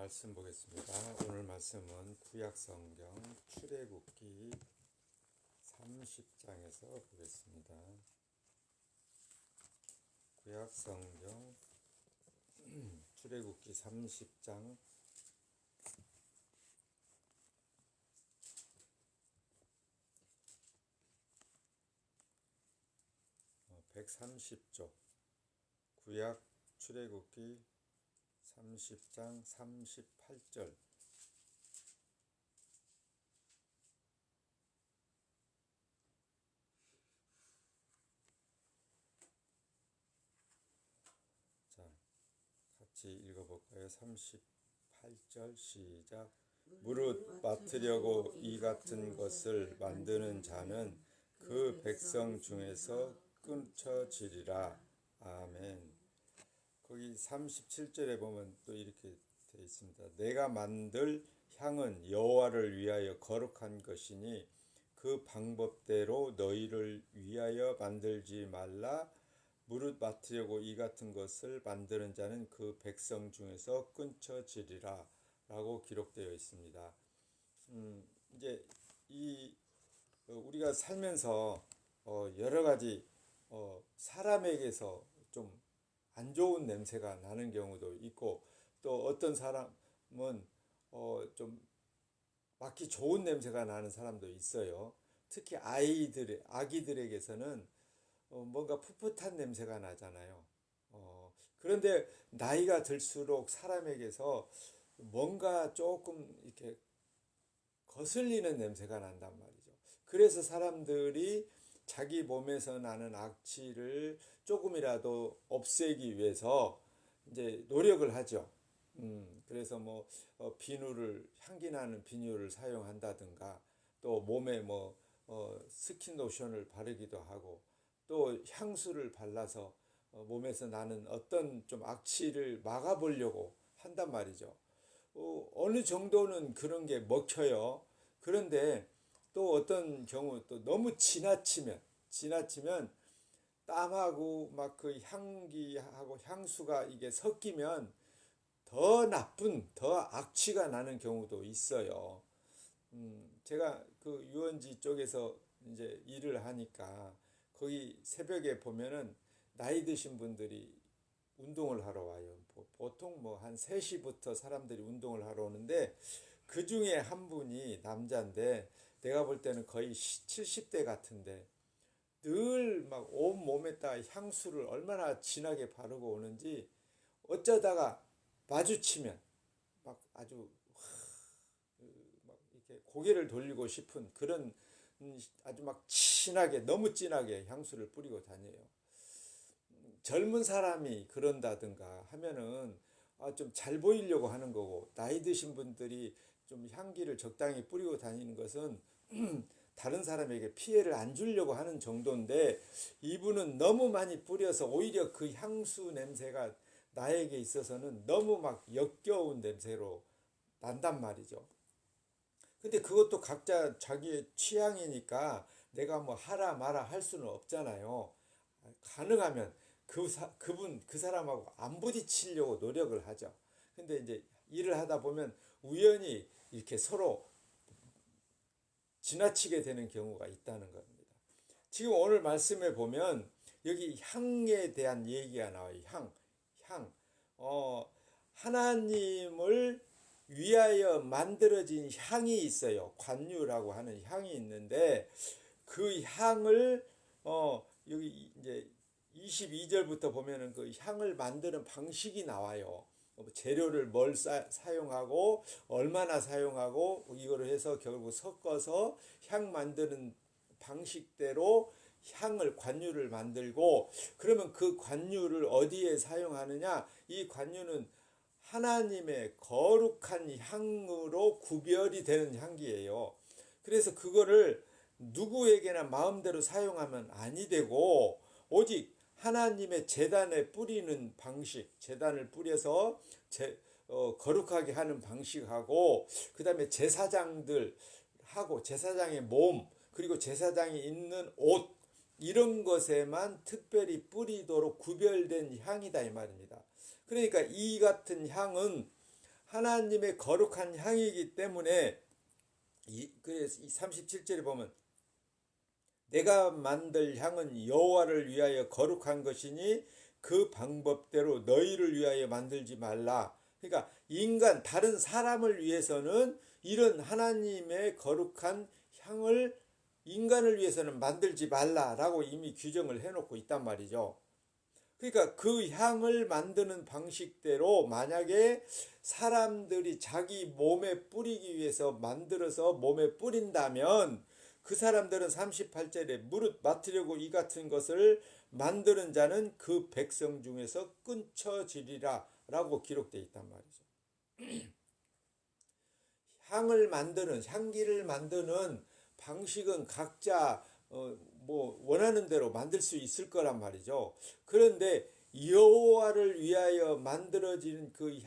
말씀 보겠습니다. 오늘 말씀은 구약성경 출애굽기 30장에서 보겠습니다. 구약성경 출애굽기 30장 130쪽 구약 출애굽기 30장 38절. 자, 같이 읽어볼까요? 38절 시작. 무릇 맡으려고 이 같은 것을 만드는 자는 그 백성 중에서 끊쳐지리라. 아멘. 거기 37절에 보면 또 이렇게 되어 있습니다. 내가 만들 향은 여호와를 위하여 거룩한 것이니 그 방법대로 너희를 위하여 만들지 말라. 무릇 맡으려고 이 같은 것을 만드는 자는 그 백성 중에서 끊쳐지리라 라고 기록되어 있습니다. 이제 우리가 살면서 여러 가지 사람에게서 좀 안 좋은 냄새가 나는 경우도 있고, 또 어떤 사람은 좀 맡기 좋은 냄새가 나는 사람도 있어요. 특히 아기들에게서는 뭔가 풋풋한 냄새가 나잖아요. 그런데 나이가 들수록 사람에게서 뭔가 조금 이렇게 거슬리는 냄새가 난단 말이죠. 그래서 사람들이 자기 몸에서 나는 악취를 조금이라도 없애기 위해서 이제 노력을 하죠. 그래서 비누를, 향기 나는 비누를 사용한다든가, 또 몸에 스킨 로션을 바르기도 하고, 또 향수를 발라서 몸에서 나는 어떤 좀 악취를 막아보려고 한단 말이죠. 어느 정도는 그런 게 먹혀요. 그런데 또 어떤 경우 또 너무 지나치면 땀하고 막 그 향기하고 향수가 이게 섞이면 더 나쁜, 더 악취가 나는 경우도 있어요. 제가 그 유원지 쪽에서 이제 일을 하니까 거기 새벽에 보면은 나이 드신 분들이 운동을 하러 와요. 보통 한 3시부터 사람들이 운동을 하러 오는데, 그 중에 한 분이 남자인데 내가 볼 때는 거의 70대 같은데 늘 막 온몸에다 향수를 얼마나 진하게 바르고 오는지, 어쩌다가 마주치면 막 아주 막 이렇게 고개를 돌리고 싶은 그런 아주 막 진하게, 너무 진하게 향수를 뿌리고 다녀요. 젊은 사람이 그런다든가 하면은 좀 잘 보이려고 하는 거고, 나이 드신 분들이 좀 향기를 적당히 뿌리고 다니는 것은 다른 사람에게 피해를 안 주려고 하는 정도인데, 이분은 너무 많이 뿌려서 오히려 그 향수 냄새가 나에게 있어서는 너무 막 역겨운 냄새로 난단 말이죠. 근데 그것도 각자 자기의 취향이니까 내가 하라 마라 할 수는 없잖아요. 가능하면 그 사람하고 안 부딪히려고 노력을 하죠. 근데 이제 일을 하다 보면 우연히 이렇게 서로 지나치게 되는 경우가 있다는 겁니다. 지금 오늘 말씀에 보면 여기 향에 대한 얘기가 나와요. 향. 하나님을 위하여 만들어진 향이 있어요. 관유라고 하는 향이 있는데, 그 향을 여기 이제 22절부터 보면은 그 향을 만드는 방식이 나와요. 재료를 뭘 사용하고 얼마나 사용하고 이거를 해서 결국 섞어서 향 만드는 방식대로 관유를 만들고, 그러면 그 관유를 어디에 사용하느냐? 이 관유는 하나님의 거룩한 향으로 구별이 되는 향기예요. 그래서 그거를 누구에게나 마음대로 사용하면 아니 되고, 오직 하나님의 제단에 뿌리는 방식, 제단을 뿌려서 거룩하게 하는 방식하고, 그 다음에 제사장들하고 제사장의 몸, 그리고 제사장이 입는 옷, 이런 것에만 특별히 뿌리도록 구별된 향이다 이 말입니다. 그러니까 이 같은 향은 하나님의 거룩한 향이기 때문에 그래서 37절에 보면 내가 만들 향은 여호와를 위하여 거룩한 것이니 그 방법대로 너희를 위하여 만들지 말라. 그러니까 인간 다른 사람을 위해서는 이런 하나님의 거룩한 향을 인간을 위해서는 만들지 말라라고 이미 규정을 해놓고 있단 말이죠. 그러니까 그 향을 만드는 방식대로 만약에 사람들이 자기 몸에 뿌리기 위해서 만들어서 몸에 뿌린다면 그 사람들은 38절에 무릇 맡으려고 이 같은 것을 만드는 자는 그 백성 중에서 끊쳐지리라 라고 기록되어 있단 말이죠. 향기를 만드는 방식은 각자 뭐 원하는 대로 만들 수 있을 거란 말이죠. 그런데 여호와를 위하여 만들어지는 그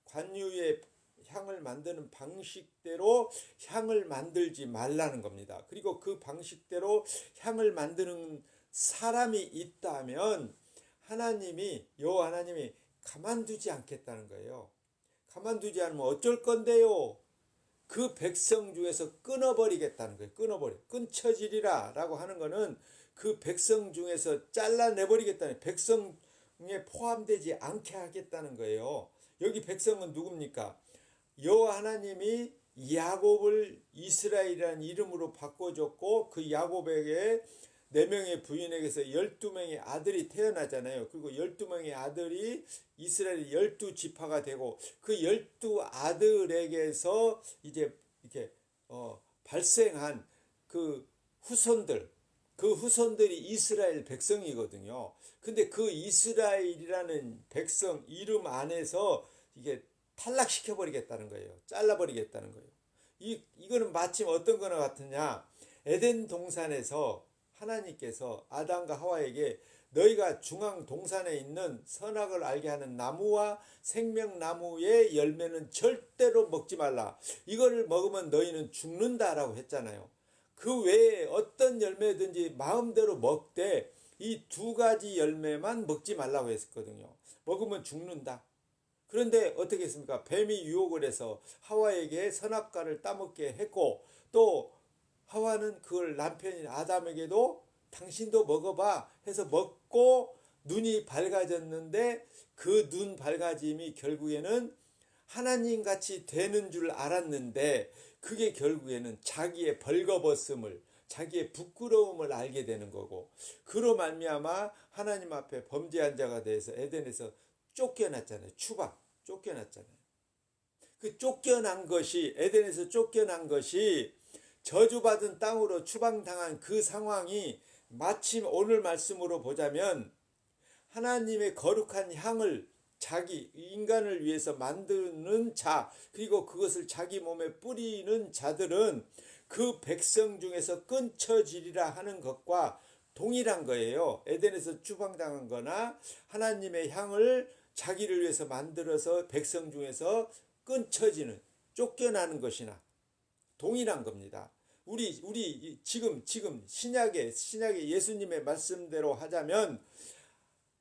관유의 향을 만드는 방식대로 향을 만들지 말라는 겁니다. 그리고 그 방식대로 향을 만드는 사람이 있다면 여호와 하나님이 가만두지 않겠다는 거예요. 가만두지 않으면 어쩔 건데요? 그 백성 중에서 끊어버리겠다는 거예요. 끊쳐지리라 라고 하는 거는 그 백성 중에서 잘라내버리겠다는, 백성에 포함되지 않게 하겠다는 거예요. 여기 백성은 누굽니까? 여호와 하나님이 야곱을 이스라엘이라는 이름으로 바꿔줬고 그 야곱에게 4명의 부인에게서 12명의 아들이 태어나잖아요. 그리고 12명의 아들이 이스라엘 12지파가 되고 그 12아들에게서 이제 이렇게 발생한 그 후손들이 이스라엘 백성이거든요. 근데 그 이스라엘이라는 백성 이름 안에서 이게 탈락시켜 버리겠다는 거예요. 잘라버리겠다는 거예요. 이거는 마침 어떤 거나 같으냐? 에덴 동산에서 하나님께서 아담과 하와에게 너희가 중앙 동산에 있는 선악을 알게 하는 나무와 생명나무의 열매는 절대로 먹지 말라. 이거를 먹으면 너희는 죽는다라고 했잖아요. 그 외에 어떤 열매든지 마음대로 먹되 이 2가지 열매만 먹지 말라고 했거든요. 먹으면 죽는다. 그런데 어떻게 했습니까? 뱀이 유혹을 해서 하와에게 선악과를 따먹게 했고 또 하와는 그걸 남편인 아담에게도 당신도 먹어봐 해서 먹고 눈이 밝아졌는데 그 눈 밝아짐이 결국에는 하나님같이 되는 줄 알았는데 그게 결국에는 자기의 벌거벗음을, 자기의 부끄러움을 알게 되는 거고, 그로 말미암아 하나님 앞에 범죄한 자가 돼서 에덴에서 쫓겨났잖아요. 쫓겨났잖아요. 그 에덴에서 쫓겨난 것이 저주받은 땅으로 추방당한 그 상황이 마침 오늘 말씀으로 보자면 하나님의 거룩한 향을 인간을 위해서 만드는 자, 그리고 그것을 자기 몸에 뿌리는 자들은 그 백성 중에서 끊쳐지리라 하는 것과 동일한 거예요. 에덴에서 추방당한 거나 하나님의 향을 자기를 위해서 만들어서 백성 중에서 쫓겨나는 것이나 동일한 겁니다. 우리 지금 신약의 예수님의 말씀대로 하자면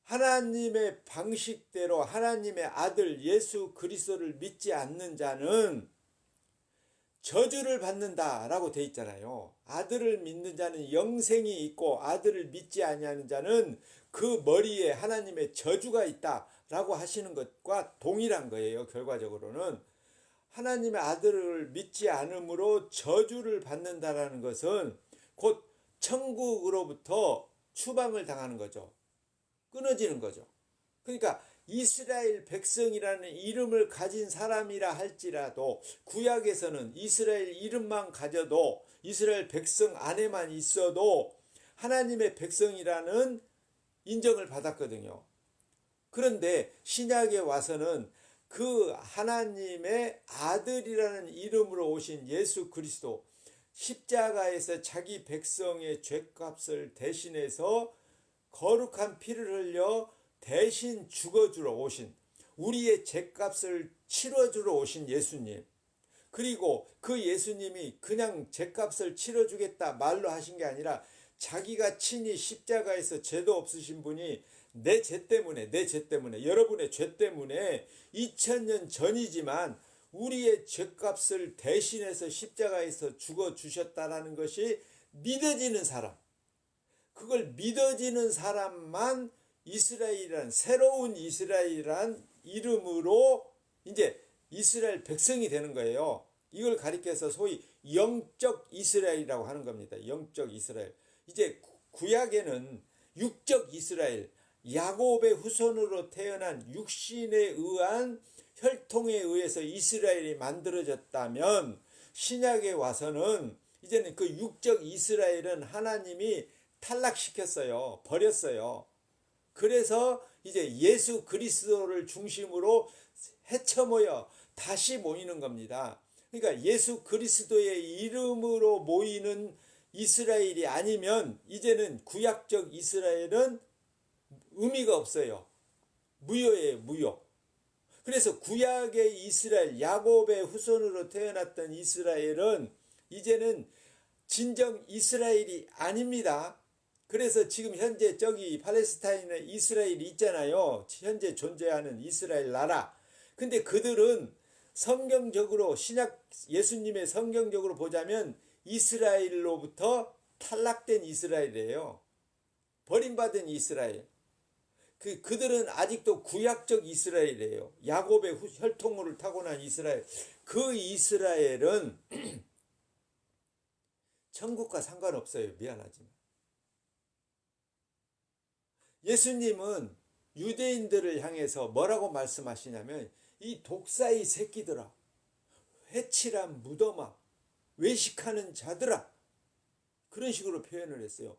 하나님의 방식대로 하나님의 아들 예수 그리스도를 믿지 않는 자는 저주를 받는다라고 돼 있잖아요. 아들을 믿는 자는 영생이 있고 아들을 믿지 아니하는 자는 그 머리에 하나님의 저주가 있다라고 하시는 것과 동일한 거예요. 결과적으로는 하나님의 아들을 믿지 않음으로 저주를 받는다라는 것은 곧 천국으로부터 추방을 당하는 거죠. 끊어지는 거죠. 그러니까 이스라엘 백성이라는 이름을 가진 사람이라 할지라도 구약에서는 이스라엘 이름만 가져도 이스라엘 백성 안에만 있어도 하나님의 백성이라는 인정을 받았거든요. 그런데 신약에 와서는 그 하나님의 아들이라는 이름으로 오신 예수 그리스도, 십자가에서 자기 백성의 죄값을 대신해서 거룩한 피를 흘려 대신 죽어주러 오신, 우리의 죄값을 치러주러 오신 예수님, 그리고 그 예수님이 그냥 죄값을 치러주겠다 말로 하신 게 아니라 자기가 친히 십자가에서 죄도 없으신 분이 내 죄 때문에, 내 죄 때문에, 여러분의 죄 때문에 2000년 전이지만 우리의 죄값을 대신해서 십자가에서 죽어 주셨다라는 것이 믿어지는 사람, 그걸 믿어지는 사람만 이스라엘이란, 새로운 이스라엘이란 이름으로 이제 이스라엘 백성이 되는 거예요. 이걸 가리켜서 소위 영적 이스라엘이라고 하는 겁니다. 영적 이스라엘. 이제 구약에는 육적 이스라엘, 야곱의 후손으로 태어난 육신에 의한 혈통에 의해서 이스라엘이 만들어졌다면, 신약에 와서는 이제는 그 육적 이스라엘은 하나님이 탈락시켰어요. 버렸어요. 그래서 이제 예수 그리스도를 중심으로 헤쳐모여 다시 모이는 겁니다. 그러니까 예수 그리스도의 이름으로 모이는 이스라엘이 아니면 이제는 구약적 이스라엘은 의미가 없어요. 무효예요, 무효. 그래서 구약의 이스라엘, 야곱의 후손으로 태어났던 이스라엘은 이제는 진정 이스라엘이 아닙니다. 그래서 지금 현재 저기 팔레스타인에 이스라엘이 있잖아요. 현재 존재하는 이스라엘 나라. 근데 그들은 성경적으로, 신약 예수님의 성경적으로 보자면 이스라엘로부터 탈락된 이스라엘이에요. 버림받은 이스라엘. 그들은 아직도 구약적 이스라엘이에요. 야곱의 혈통으로 타고난 이스라엘. 그 이스라엘은 천국과 상관없어요. 미안하지만. 예수님은 유대인들을 향해서 뭐라고 말씀하시냐면, 이 독사의 새끼들아, 회칠한 무덤아, 외식하는 자들아, 그런 식으로 표현을 했어요.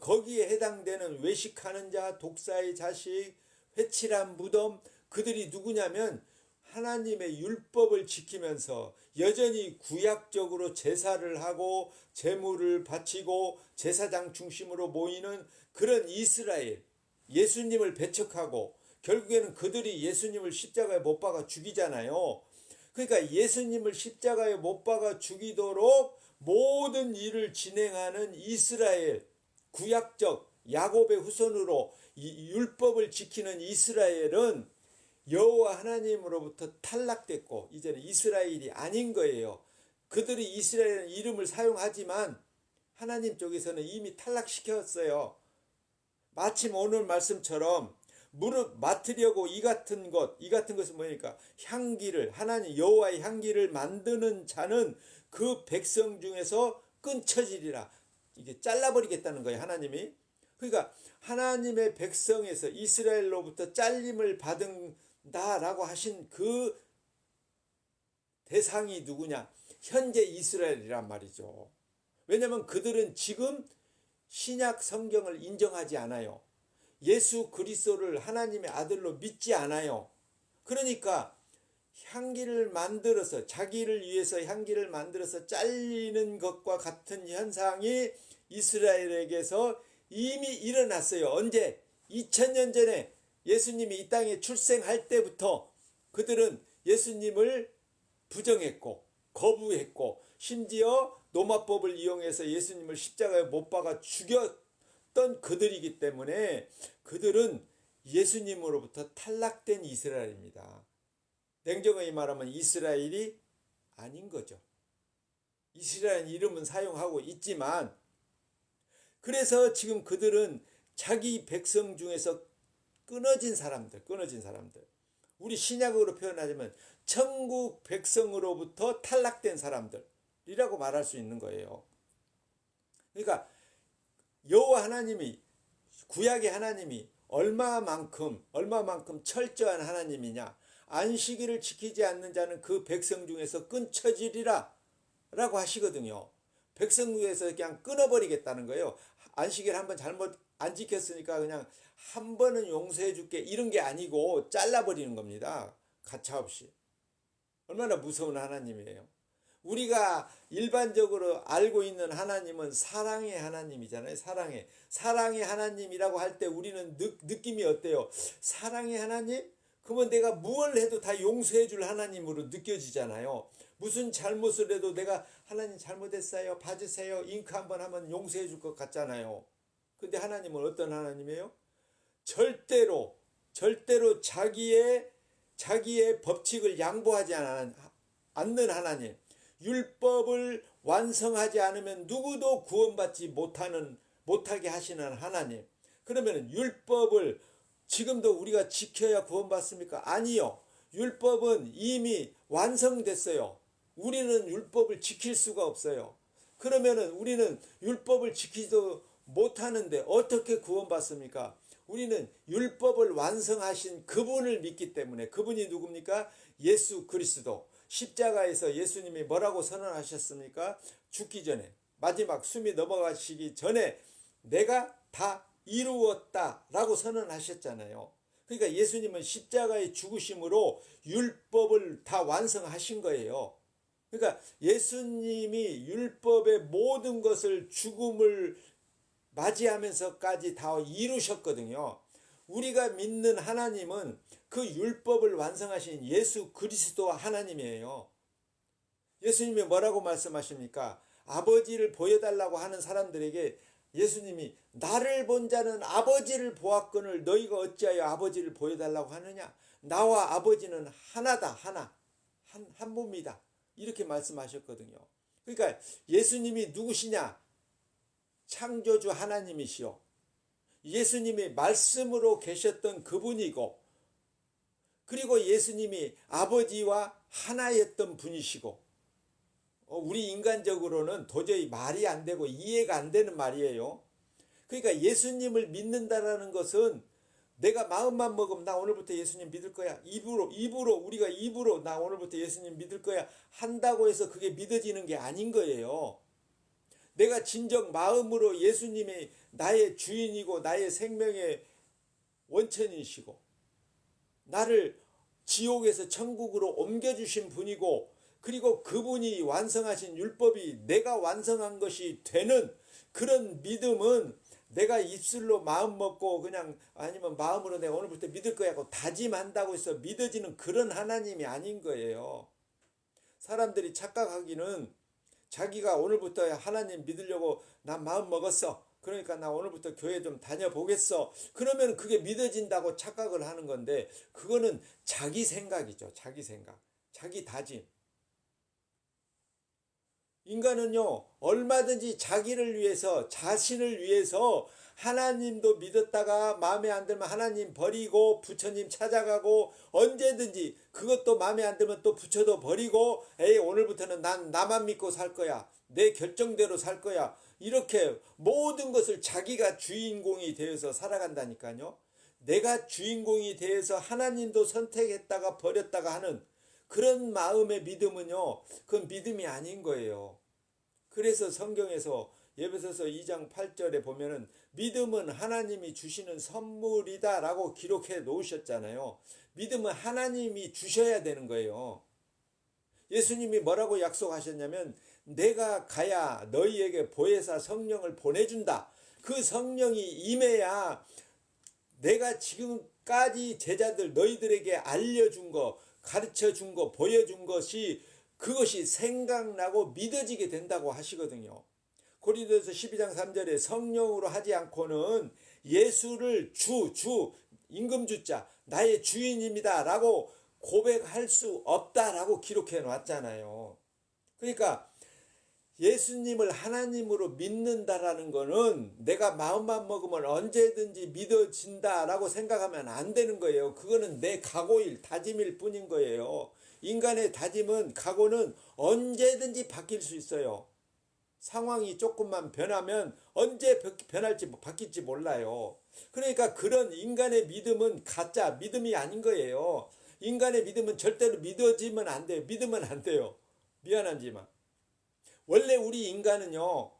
거기에 해당되는 외식하는 자, 독사의 자식, 회칠한 무덤, 그들이 누구냐면 하나님의 율법을 지키면서 여전히 구약적으로 제사를 하고 제물을 바치고 제사장 중심으로 모이는 그런 이스라엘, 예수님을 배척하고 결국에는 그들이 예수님을 십자가에 못 박아 죽이잖아요. 그러니까 예수님을 십자가에 못 박아 죽이도록 모든 일을 진행하는 이스라엘, 구약적 야곱의 후손으로 율법을 지키는 이스라엘은 여호와 하나님으로부터 탈락됐고 이제는 이스라엘이 아닌 거예요. 그들이 이스라엘 이름을 사용하지만 하나님 쪽에서는 이미 탈락시켰어요. 마침 오늘 말씀처럼 무릇 맡으려고 이 같은 것은 뭐니까 향기를, 하나님 여호와의 향기를 만드는 자는 그 백성 중에서 끊쳐지리라. 이게 잘라버리겠다는 거예요, 하나님이. 그러니까 하나님의 백성에서 이스라엘로부터 잘림을 받은다라고 하신 그 대상이 누구냐? 현재 이스라엘이란 말이죠. 왜냐하면 그들은 지금 신약 성경을 인정하지 않아요. 예수 그리스도를 하나님의 아들로 믿지 않아요. 그러니까 향기를 만들어서, 자기를 위해서 향기를 만들어서 잘리는 것과 같은 현상이 이스라엘에게서 이미 일어났어요. 언제? 2000년 전에 예수님이 이 땅에 출생할 때부터 그들은 예수님을 부정했고 거부했고 심지어 노마법을 이용해서 예수님을 십자가에 못 박아 죽였던 그들이기 때문에 그들은 예수님으로부터 탈락된 이스라엘입니다. 냉정하게 말하면 이스라엘이 아닌 거죠. 이스라엘 이름은 사용하고 있지만, 그래서 지금 그들은 자기 백성 중에서 끊어진 사람들, 우리 신약으로 표현하자면 천국 백성으로부터 탈락된 사람들이라고 말할 수 있는 거예요. 그러니까 여호와 하나님이, 구약의 하나님이 얼마만큼 철저한 하나님이냐. 안식일을 지키지 않는 자는 그 백성 중에서 끊쳐지리라 라고 하시거든요. 백성 중에서 그냥 끊어버리겠다는 거예요. 안식일 한번 잘못 안 지켰으니까 그냥 한 번은 용서해 줄게, 이런 게 아니고 잘라버리는 겁니다. 가차없이. 얼마나 무서운 하나님이에요. 우리가 일반적으로 알고 있는 하나님은 사랑의 하나님이잖아요. 사랑의 하나님이라고 할 때 우리는 느낌이 어때요? 사랑의 하나님? 그러면 내가 무엇을 해도 다 용서해 줄 하나님으로 느껴지잖아요. 무슨 잘못을 해도 내가 하나님 잘못했어요, 봐주세요, 잉크 한번 하면 용서해 줄 것 같잖아요. 근데 하나님은 어떤 하나님이에요? 절대로 자기의 법칙을 양보하지 않는 하나님, 율법을 완성하지 않으면 누구도 구원받지 못하게 하시는 하나님. 그러면 율법을 지금도 우리가 지켜야 구원받습니까? 아니요. 율법은 이미 완성됐어요. 우리는 율법을 지킬 수가 없어요. 그러면은 우리는 율법을 지키지도 못하는데 어떻게 구원받습니까? 우리는 율법을 완성하신 그분을 믿기 때문에. 그분이 누굽니까? 예수 그리스도. 십자가에서 예수님이 뭐라고 선언하셨습니까? 죽기 전에, 마지막 숨이 넘어가시기 전에 내가 다 이루었다라고 선언하셨잖아요. 그러니까 예수님은 십자가의 죽으심으로 율법을 다 완성하신 거예요. 그러니까 예수님이 율법의 모든 것을 죽음을 맞이하면서까지 다 이루셨거든요. 우리가 믿는 하나님은 그 율법을 완성하신 예수 그리스도 하나님이에요. 예수님이 뭐라고 말씀하십니까? 아버지를 보여달라고 하는 사람들에게 예수님이 나를 본 자는 아버지를 보았거늘 너희가 어찌하여 아버지를 보여달라고 하느냐? 나와 아버지는 하나다. 한 몸이다. 이렇게 말씀하셨거든요. 그러니까 예수님이 누구시냐? 창조주 하나님이시요. 예수님이 말씀으로 계셨던 그분이고, 그리고 예수님이 아버지와 하나였던 분이시고, 우리 인간적으로는 도저히 말이 안 되고 이해가 안 되는 말이에요. 그러니까 예수님을 믿는다라는 것은 내가 마음만 먹으면 나 오늘부터 예수님 믿을 거야. 우리가 입으로 나 오늘부터 예수님 믿을 거야 한다고 해서 그게 믿어지는 게 아닌 거예요. 내가 진정 마음으로 예수님이 나의 주인이고 나의 생명의 원천이시고 나를 지옥에서 천국으로 옮겨주신 분이고, 그리고 그분이 완성하신 율법이 내가 완성한 것이 되는 그런 믿음은 내가 입술로 마음 먹고 그냥 아니면 마음으로 내가 오늘부터 믿을 거야 하고 다짐한다고 해서 믿어지는 그런 하나님이 아닌 거예요. 사람들이 착각하기는 자기가 오늘부터 하나님 믿으려고 난 마음 먹었어. 그러니까 나 오늘부터 교회 좀 다녀보겠어. 그러면 그게 믿어진다고 착각을 하는 건데, 그거는 자기 생각이죠. 자기 생각. 자기 다짐. 인간은요, 얼마든지 자기를 위해서, 자신을 위해서 하나님도 믿었다가 마음에 안 들면 하나님 버리고 부처님 찾아가고, 언제든지 그것도 마음에 안 들면 또 부처도 버리고, 에이 오늘부터는 난 나만 믿고 살 거야. 내 결정대로 살 거야. 이렇게 모든 것을 자기가 주인공이 되어서 살아간다니까요. 내가 주인공이 되어서 하나님도 선택했다가 버렸다가 하는 그런 마음의 믿음은요, 그건 믿음이 아닌 거예요. 그래서 성경에서 에베소서 2장 8절에 보면은 믿음은 하나님이 주시는 선물이다 라고 기록해 놓으셨잖아요. 믿음은 하나님이 주셔야 되는 거예요. 예수님이 뭐라고 약속하셨냐면 내가 가야 너희에게 보혜사 성령을 보내준다. 그 성령이 임해야 내가 지금까지 제자들 너희들에게 알려준 거, 가르쳐준 거, 보여준 것이 그것이 생각나고 믿어지게 된다고 하시거든요. 고린도서 12장 3절에 성령으로 하지 않고는 예수를 임금주자 나의 주인입니다 라고 고백할 수 없다라고 기록해 놨잖아요. 그러니까 예수님을 하나님으로 믿는다라는 거는 내가 마음만 먹으면 언제든지 믿어진다라고 생각하면 안 되는 거예요. 그거는 내 각오일, 다짐일 뿐인 거예요. 인간의 다짐은, 각오는 언제든지 바뀔 수 있어요. 상황이 조금만 변하면 언제 변할지 바뀔지 몰라요. 그러니까 그런 인간의 믿음은 가짜 믿음이 아닌 거예요. 인간의 믿음은 절대로 믿어지면 안 돼요. 믿으면 안 돼요. 미안하지만. 원래 우리 인간은요,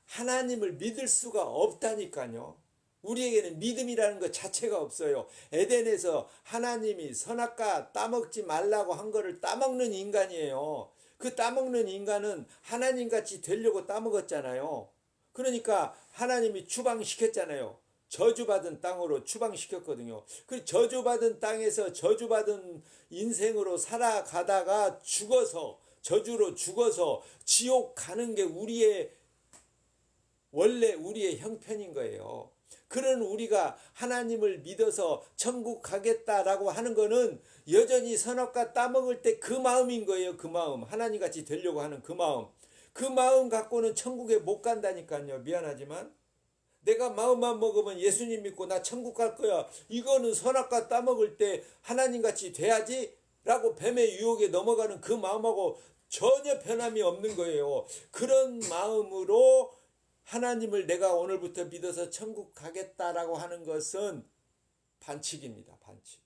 하나님을 믿을 수가 없다니까요. 우리에게는 믿음이라는 것 자체가 없어요. 에덴에서 하나님이 선악과 따먹지 말라고 한 거를 따먹는 인간이에요. 그 따먹는 인간은 하나님같이 되려고 따먹었잖아요. 그러니까 하나님이 추방시켰잖아요. 저주받은 땅으로 추방시켰거든요. 그 저주받은 땅에서 저주받은 인생으로 살아가다가 죽어서, 저주로 죽어서 지옥 가는 게 원래 우리의 형편인 거예요. 그런 우리가 하나님을 믿어서 천국 가겠다라고 하는 거는 여전히 선악과 따먹을 때 그 마음인 거예요. 그 마음. 하나님같이 되려고 하는 그 마음. 그 마음 갖고는 천국에 못 간다니까요. 미안하지만. 내가 마음만 먹으면 예수님 믿고 나 천국 갈 거야. 이거는 선악과 따먹을 때 하나님같이 돼야지 라고 뱀의 유혹에 넘어가는 그 마음하고 전혀 변함이 없는 거예요. 그런 마음으로 하나님을 내가 오늘부터 믿어서 천국 가겠다라고 하는 것은 반칙입니다. 반칙.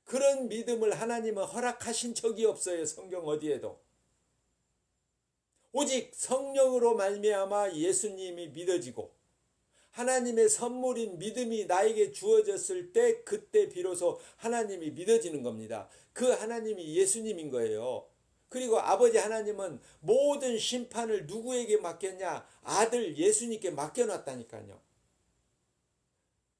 그런 믿음을 하나님은 허락하신 적이 없어요. 성경 어디에도. 오직 성령으로 말미암아 예수님이 믿어지고 하나님의 선물인 믿음이 나에게 주어졌을 때 그때 비로소 하나님이 믿어지는 겁니다. 그 하나님이 예수님인 거예요. 그리고 아버지 하나님은 모든 심판을 누구에게 맡겼냐? 아들 예수님께 맡겨놨다니까요.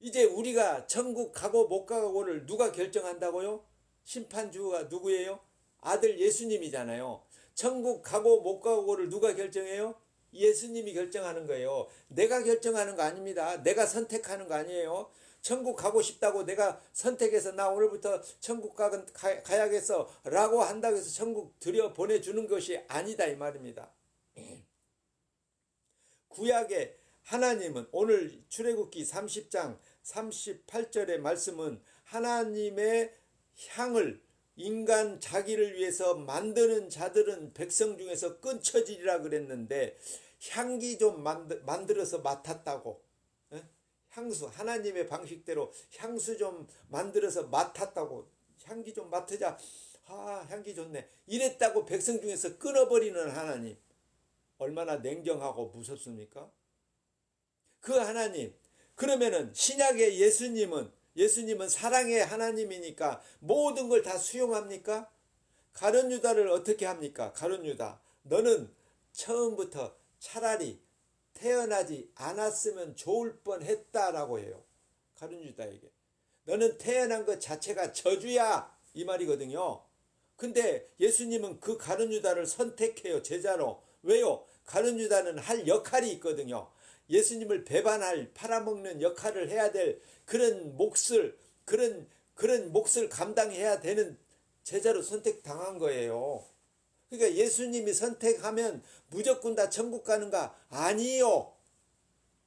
이제 우리가 천국 가고 못 가고를 누가 결정한다고요? 심판주가 누구예요? 아들 예수님이잖아요. 천국 가고 못 가고를 누가 결정해요? 예수님이 결정하는 거예요. 내가 결정하는 거 아닙니다. 내가 선택하는 거 아니에요. 천국 가고 싶다고 내가 선택해서 나 오늘부터 천국 가야겠어 라고 한다고 해서 천국 들여 보내주는 것이 아니다 이 말입니다. 구약의 하나님은 오늘 출애굽기 30장 38절의 말씀은 하나님의 향을 인간 자기를 위해서 만드는 자들은 백성 중에서 끊쳐지리라 그랬는데 향기 좀 만들어서 맡았다고. 향수 하나님의 방식대로 향수 좀 만들어서 맡았다고. 향기 좀 맡으자. 아 향기 좋네. 이랬다고 백성 중에서 끊어버리는 하나님. 얼마나 냉정하고 무섭습니까? 그 하나님. 그러면은 신약의 예수님은 사랑의 하나님이니까 모든 걸 다 수용합니까? 가룟 유다를 어떻게 합니까? 가룟 유다 너는 처음부터 차라리 태어나지 않았으면 좋을 뻔했다라고 해요. 가룟 유다에게. 너는 태어난 것 자체가 저주야 이 말이거든요. 근데 예수님은 그 가룟 유다를 선택해요. 제자로. 왜요? 가룟 유다는 할 역할이 있거든요. 예수님을 배반할 팔아먹는 역할을 해야 될 그런 몫을 감당해야 되는 제자로 선택당한 거예요. 그러니까 예수님이 선택하면 무조건 다 천국 가는가? 아니요.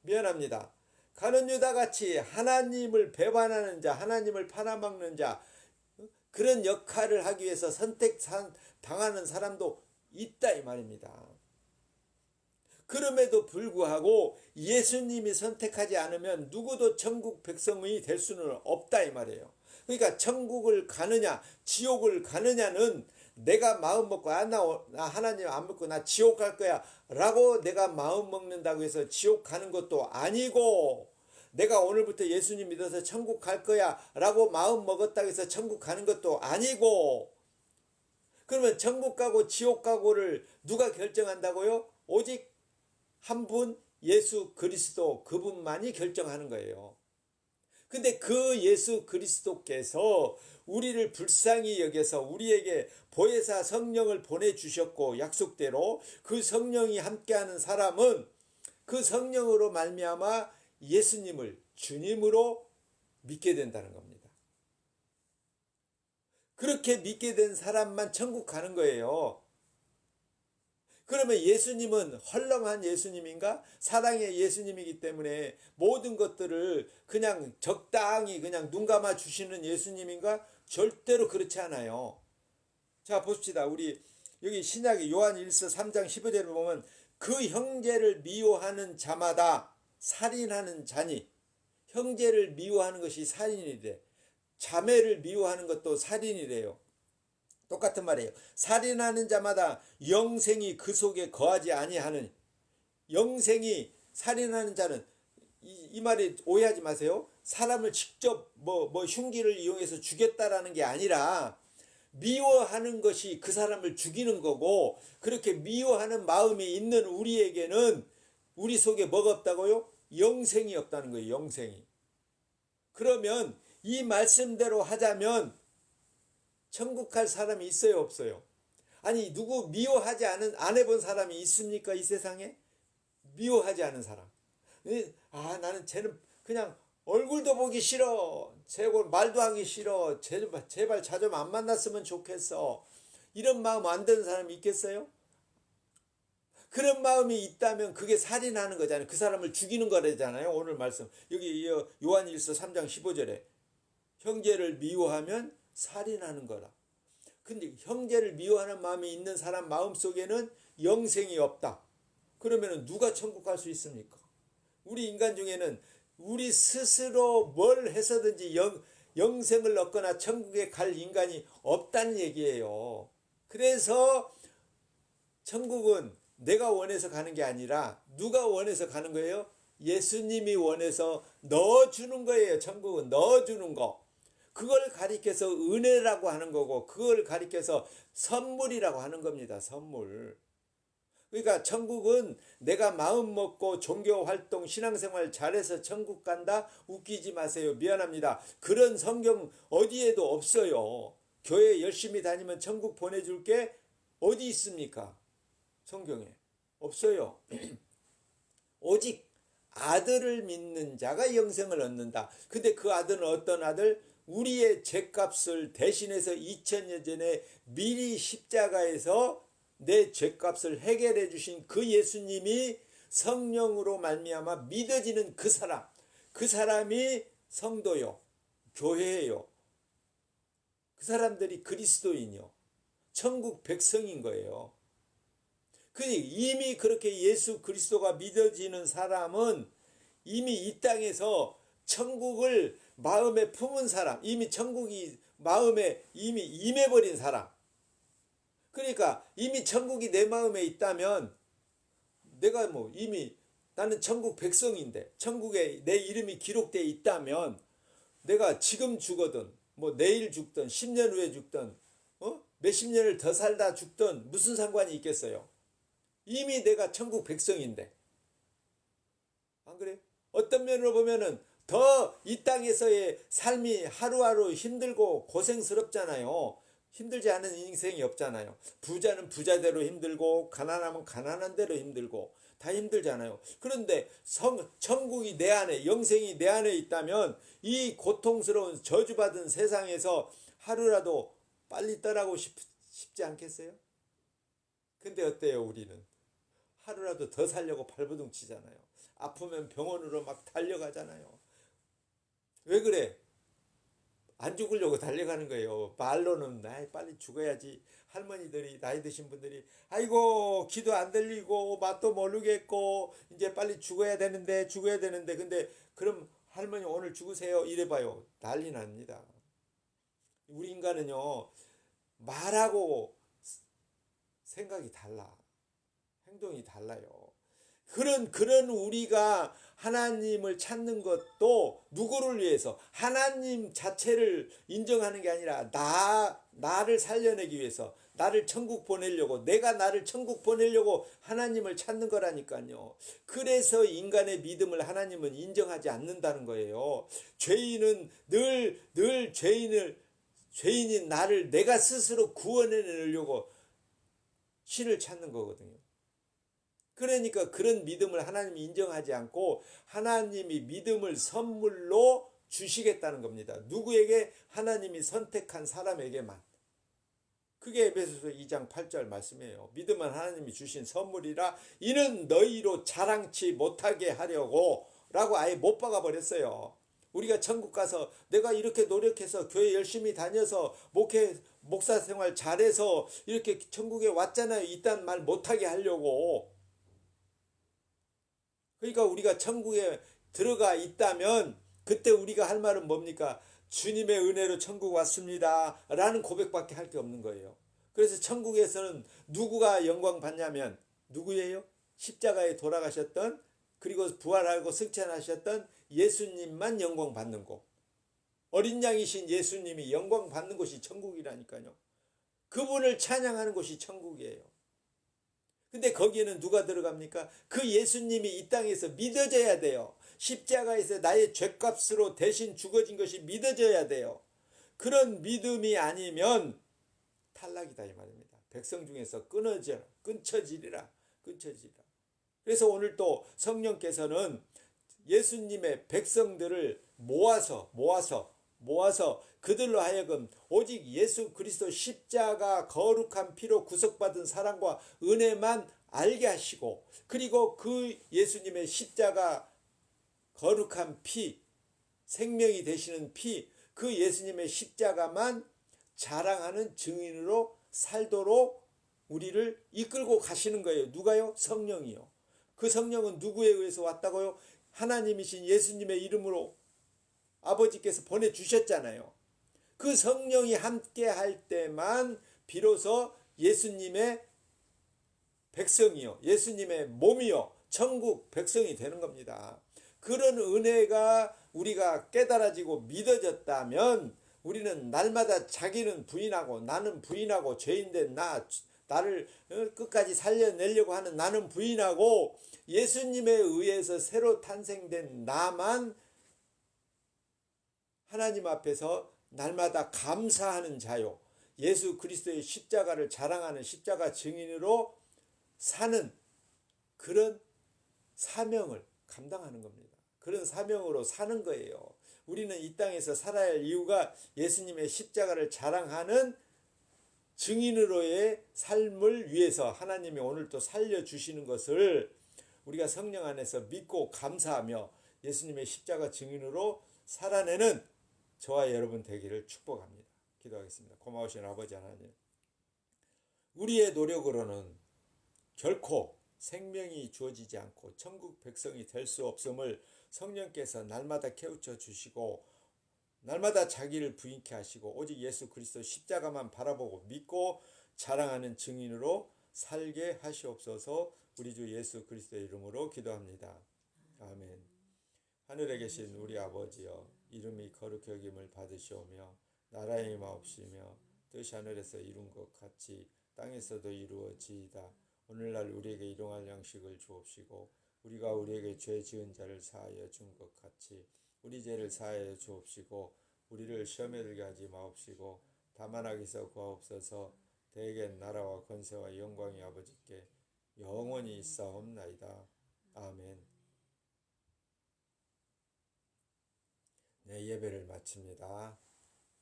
미안합니다. 가룟 유다 같이 하나님을 배반하는 자, 하나님을 팔아먹는 자 그런 역할을 하기 위해서 선택당하는 사람도 있다 이 말입니다. 그럼에도 불구하고 예수님이 선택하지 않으면 누구도 천국 백성이 될 수는 없다 이 말이에요. 그러니까 천국을 가느냐 지옥을 가느냐는 내가 마음 먹고 나 하나님 안 믿고 나 지옥 갈 거야 라고 내가 마음 먹는다고 해서 지옥 가는 것도 아니고 내가 오늘부터 예수님 믿어서 천국 갈 거야 라고 마음 먹었다고 해서 천국 가는 것도 아니고 그러면 천국 가고 지옥 가고를 누가 결정한다고요? 오직 한 분 예수 그리스도 그분만이 결정하는 거예요. 근데 그 예수 그리스도께서 우리를 불쌍히 여겨서 우리에게 보혜사 성령을 보내주셨고 약속대로 그 성령이 함께하는 사람은 그 성령으로 말미암아 예수님을 주님으로 믿게 된다는 겁니다. 그렇게 믿게 된 사람만 천국 가는 거예요. 그러면 예수님은 헐렁한 예수님인가? 사랑의 예수님이기 때문에 모든 것들을 그냥 적당히 그냥 눈 감아 주시는 예수님인가? 절대로 그렇지 않아요. 자 봅시다. 우리 여기 신약의 요한 1서 3장 15절을 보면 그 형제를 미워하는 자마다 살인하는 자니 형제를 미워하는 것이 살인이래. 자매를 미워하는 것도 살인이래요. 똑같은 말이에요. 살인하는 자마다 영생이 그 속에 거하지 아니하는 영생이 살인하는 자는 이 말에 오해하지 마세요. 사람을 직접 뭐 흉기를 이용해서 죽였다라는 게 아니라 미워하는 것이 그 사람을 죽이는 거고 그렇게 미워하는 마음이 있는 우리에게는 우리 속에 뭐가 없다고요? 영생이 없다는 거예요. 영생이. 그러면 이 말씀대로 하자면 천국 갈 사람이 있어요 없어요? 아니 누구 미워하지 안 해본 사람이 있습니까 이 세상에? 미워하지 않은 사람. 나는 쟤는 그냥 얼굴도 보기 싫어. 제발 말도 하기 싫어. 제발 자주 안 만났으면 좋겠어. 이런 마음 안 드는 사람이 있겠어요? 그런 마음이 있다면 그게 살인하는 거잖아요. 그 사람을 죽이는 거래잖아요. 오늘 말씀. 여기 요한일서 3장 15절에 형제를 미워하면 살인하는 거라. 근데 형제를 미워하는 마음이 있는 사람 마음속에는 영생이 없다. 그러면 누가 천국 갈 수 있습니까? 우리 인간 중에는 우리 스스로 뭘 해서든지 영생을 얻거나 천국에 갈 인간이 없다는 얘기예요. 그래서 천국은 내가 원해서 가는 게 아니라 누가 원해서 가는 거예요? 예수님이 원해서 넣어주는 거예요. 천국은 넣어주는 거. 그걸 가리켜서 은혜라고 하는 거고, 그걸 가리켜서 선물이라고 하는 겁니다. 선물. 그러니까 천국은 내가 마음 먹고 종교 활동, 신앙생활 잘해서 천국 간다? 웃기지 마세요. 미안합니다. 그런 성경 어디에도 없어요. 교회 열심히 다니면 천국 보내줄 게 어디 있습니까? 성경에 없어요. 오직 아들을 믿는 자가 영생을 얻는다. 근데 그 아들은 어떤 아들? 우리의 죄값을 대신해서 2000년 전에 미리 십자가에서 내 죄값을 해결해 주신 그 예수님이 성령으로 말미암아 믿어지는 그 사람, 그 사람이 성도요, 교회요. 그 사람들이 그리스도인이요, 천국 백성인 거예요. 이미 그렇게 예수 그리스도가 믿어지는 사람은 이미 이 땅에서 천국을 마음에 품은 사람, 이미 천국이 마음에 이미 임해버린 사람. 그러니까 이미 천국이 내 마음에 있다면 내가 이미 나는 천국 백성인데 천국에 내 이름이 기록되어 있다면 내가 지금 죽어든 내일 죽든 10년 후에 죽든 몇십 년을 더 살다 죽든 무슨 상관이 있겠어요? 이미 내가 천국 백성인데. 안 그래요? 어떤 면으로 보면은 더 이 땅에서의 삶이 하루하루 힘들고 고생스럽잖아요. 힘들지 않은 인생이 없잖아요. 부자는 부자대로 힘들고 가난하면 가난한 대로 힘들고 다 힘들잖아요. 그런데 천국이 내 안에, 영생이 내 안에 있다면 이 고통스러운 저주받은 세상에서 하루라도 빨리 떠나고 싶지 않겠어요? 근데 어때요? 우리는 하루라도 더 살려고 발버둥 치잖아요. 아프면 병원으로 막 달려가잖아요. 왜 그래? 안 죽으려고 달려가는 거예요. 말로는 빨리 죽어야지. 할머니들이, 나이 드신 분들이 아이고 기도 안 들리고 맛도 모르겠고 이제 빨리 죽어야 되는데 근데 그럼 할머니 오늘 죽으세요 이래봐요. 난리 납니다. 우리 인간은요, 말하고 생각이 달라. 행동이 달라요. 그런 우리가 하나님을 찾는 것도 누구를 위해서? 하나님 자체를 인정하는 게 아니라 나를 살려내기 위해서, 나를 천국 보내려고, 내가 나를 천국 보내려고 하나님을 찾는 거라니까요. 그래서 인간의 믿음을 하나님은 인정하지 않는다는 거예요. 죄인은 늘 죄인인 나를 내가 스스로 구원해내려고 신을 찾는 거거든요. 그러니까 그런 믿음을 하나님이 인정하지 않고 하나님이 믿음을 선물로 주시겠다는 겁니다. 누구에게? 하나님이 선택한 사람에게만. 그게 에베소서 2장 8절 말씀이에요. 믿음은 하나님이 주신 선물이라 이는 너희로 자랑치 못하게 하려고 라고 아예 못 박아 버렸어요. 우리가 천국 가서 내가 이렇게 노력해서 교회 열심히 다녀서 목사 생활 잘해서 이렇게 천국에 왔잖아요. 이딴 말 못하게 하려고. 그러니까 우리가 천국에 들어가 있다면 그때 우리가 할 말은 뭡니까? 주님의 은혜로 천국 왔습니다 라는 고백밖에 할 게 없는 거예요. 그래서 천국에서는 누구가 영광 받냐면 누구예요? 십자가에 돌아가셨던, 그리고 부활하고 승천하셨던 예수님만 영광 받는 곳. 어린 양이신 예수님이 영광 받는 곳이 천국이라니까요. 그분을 찬양하는 곳이 천국이에요. 근데 거기에는 누가 들어갑니까? 그 예수님이 이 땅에서 믿어져야 돼요. 십자가에서 나의 죄값으로 대신 죽어진 것이 믿어져야 돼요. 그런 믿음이 아니면 탈락이다 이 말입니다. 백성 중에서 끊어지리라. 그래서 오늘 또 성령께서는 예수님의 백성들을 모아서 그들로 하여금 오직 예수 그리스도 십자가 거룩한 피로 구속받은 사랑과 은혜만 알게 하시고, 그리고 그 예수님의 십자가 거룩한 피, 생명이 되시는 피, 그 예수님의 십자가만 자랑하는 증인으로 살도록 우리를 이끌고 가시는 거예요. 누가요? 성령이요. 그 성령은 누구에 의해서 왔다고요? 하나님이신 예수님의 이름으로 아버지께서 보내주셨잖아요. 그 성령이 함께 할 때만 비로소 예수님의 백성이요, 예수님의 몸이요, 천국 백성이 되는 겁니다. 그런 은혜가 우리가 깨달아지고 믿어졌다면 우리는 날마다 자기는 부인하고 나는 부인하고 죄인된 나를 끝까지 살려내려고 하는 나는 부인하고 예수님에 의해서 새로 탄생된 나만 하나님 앞에서 날마다 감사하는 자요, 예수 그리스도의 십자가를 자랑하는 십자가 증인으로 사는 그런 사명을 감당하는 겁니다. 그런 사명으로 사는 거예요. 우리는 이 땅에서 살아야 할 이유가 예수님의 십자가를 자랑하는 증인으로의 삶을 위해서 하나님이 오늘 또 살려주시는 것을 우리가 성령 안에서 믿고 감사하며 예수님의 십자가 증인으로 살아내는 저와 여러분 되기를 축복합니다. 기도하겠습니다. 고마우신 아버지 하나님, 우리의 노력으로는 결코 생명이 주어지지 않고 천국 백성이 될 수 없음을 성령께서 날마다 깨우쳐 주시고 날마다 자기를 부인케 하시고 오직 예수 그리스도 십자가만 바라보고 믿고 자랑하는 증인으로 살게 하시옵소서. 우리 주 예수 그리스도의 이름으로 기도합니다. 아멘. 하늘에 계신 우리 아버지여, 이름이 거룩히 여김을 받으시오며 나라의 마옵시며 뜻이 하늘에서 이룬 것 같이 땅에서도 이루어지이다. 오늘날 우리에게 일용할 양식을 주옵시고 우리가 우리에게 죄 지은 자를 사하여 준 것 같이 우리 죄를 사하여 주옵시고 우리를 시험에 들게 하지 마옵시고 다만 악에서 구하옵소서. 대개 나라와 권세와 영광이 아버지께 영원히 있사옵나이다. 아멘. 네, 예배를 마칩니다.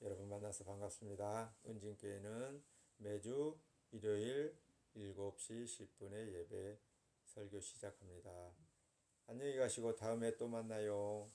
여러분 만나서 반갑습니다. 은진교회는 매주 일요일 7시 10분에 예배 설교 시작합니다. 안녕히 가시고 다음에 또 만나요.